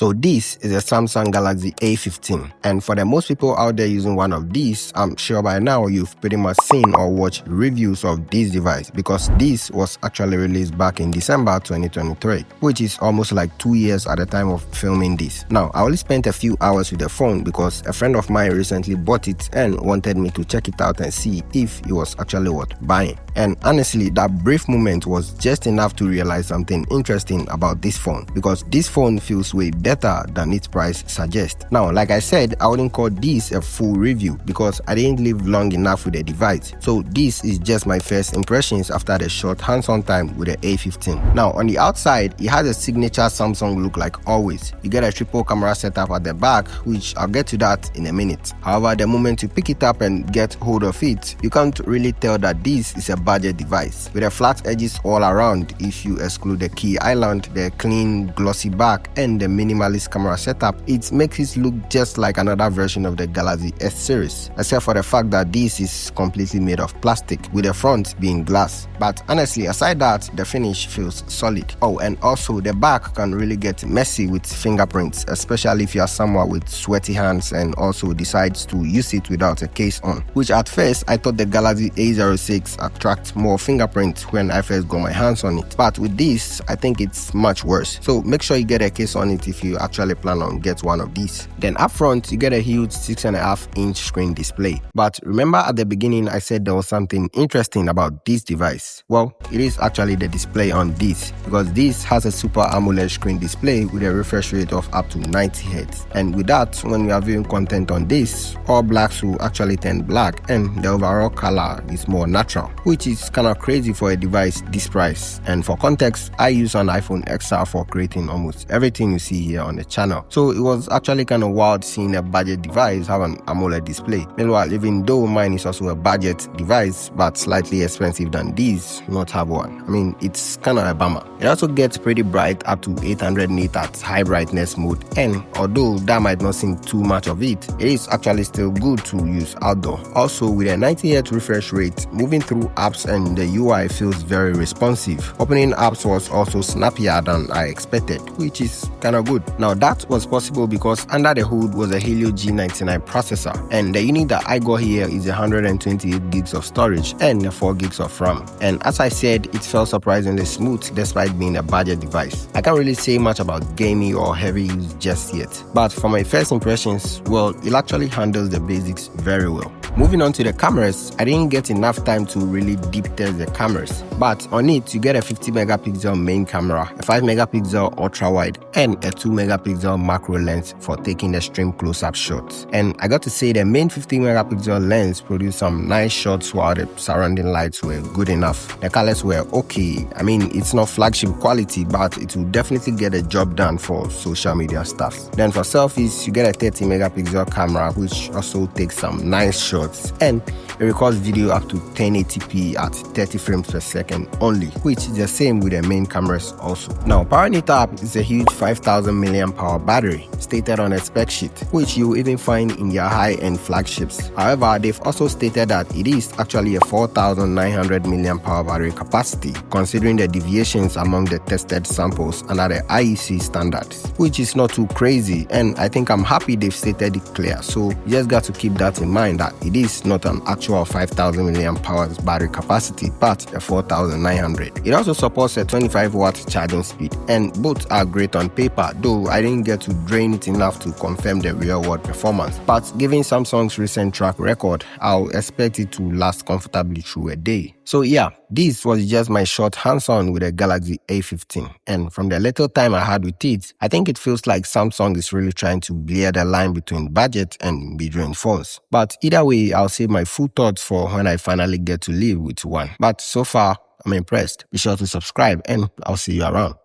So this is a Samsung Galaxy A15, and for the most people out there using one of these, I'm sure by now you've pretty much seen or watched reviews of this device, because this was actually released back in December 2023, which is almost like 2 years at the time of filming this. Now, I only spent a few hours with the phone because a friend of mine recently bought it and wanted me to check it out and see if it was actually worth buying. And honestly, that brief moment was just enough to realize something interesting about this phone, because this phone feels way better than its price suggests. Now, like I said, I wouldn't call this a full review because I didn't live long enough with the device. So this is just my first impressions after the short hands-on time with the A15. Now, on the outside, it has a signature Samsung look like always. You get a triple camera setup at the back, which I'll get to that in a minute. However, the moment you pick it up and get hold of it, you can't really tell that this is a budget device with the flat edges all around if you exclude the key island, the clean glossy back, and the minimalist camera setup. It makes it look just like another version of the Galaxy S series, except for the fact that this is completely made of plastic with the front being glass. But honestly, aside that, the finish feels solid. Oh, and also the back can really get messy with fingerprints, especially if you are someone with sweaty hands and also decides to use it without a case on, which at first I thought the Galaxy A06 attracts more fingerprints when I first got my hands on it, but with this I think it's much worse. So make sure you get a case on it if you actually plan on get one of these. Then up front, you get a huge 6.5-inch screen display. But remember at the beginning I said there was something interesting about this device? Well, it is actually the display on this, because this has a super AMOLED screen display with a refresh rate of up to 90 Hz. And with that, when we are viewing content on this, all blacks will actually turn black and the overall color is more natural, which is kind of crazy for a device this price. And for context, I use an iPhone XR for creating almost everything you see here on the channel. So it was actually kind of wild seeing a budget device have an AMOLED display. Meanwhile, even though mine is also a budget device but slightly expensive than these, not have one. I mean, it's kind of a bummer. It also gets pretty bright up to 800 nits at high brightness mode, and although that might not seem too much of it, it is actually still good to use outdoor. Also, with a 90 Hz refresh rate, moving through apps and the UI feels very responsive. Opening apps was also snappier than I expected, which is kind of good. Now, that was possible because under the hood was a Helio G99 processor, and the unit that I got here is 128 gigs of storage and 4 gigs of RAM. And as I said, it felt surprisingly smooth despite being a budget device. I can't really say much about gaming or heavy use just yet, but for my first impressions, well, it actually handles the basics very well. Moving on to the cameras, I didn't get enough time to really deep test the cameras, but on it you get a 50 megapixel main camera, a 5 megapixel ultra wide, and a 2 megapixel macro lens for taking extreme close-up shots. And I got to say the main 50 megapixel lens produced some nice shots while the surrounding lights were good enough. The colors were okay. I mean, it's not flagship quality, but it will definitely get a job done for social media stuff. Then for selfies, you get a 30 megapixel camera which also takes some nice shots, and it records video up to 1080p at 30 frames per second only, which is the same with the main cameras also. Now, powering it up is a huge 5000 mAh battery stated on a spec sheet, which you even find in their high-end flagships. However, they've also stated that it is actually a 4900 mAh battery capacity, considering the deviations among the tested samples under the IEC standards, which is not too crazy, and I think I'm happy they've stated it clear. So you just got to keep that in mind, that it is not an actual 5000 mAh battery capacity, but a 4900. It also supports a 25-watt charging speed, and both are great on paper, though I didn't get to drain it enough to confirm the real-world performance. But given Samsung's recent track record, I'll expect it to last comfortably through a day. So yeah, this was just my short hands-on with the Galaxy A15, and from the little time I had with it, I think it feels like Samsung is really trying to blur the line between budget and mid-range phones. But either way, I'll save my full thoughts for when I finally get to live with one. But so far, I'm impressed. Be sure to subscribe, and I'll see you around.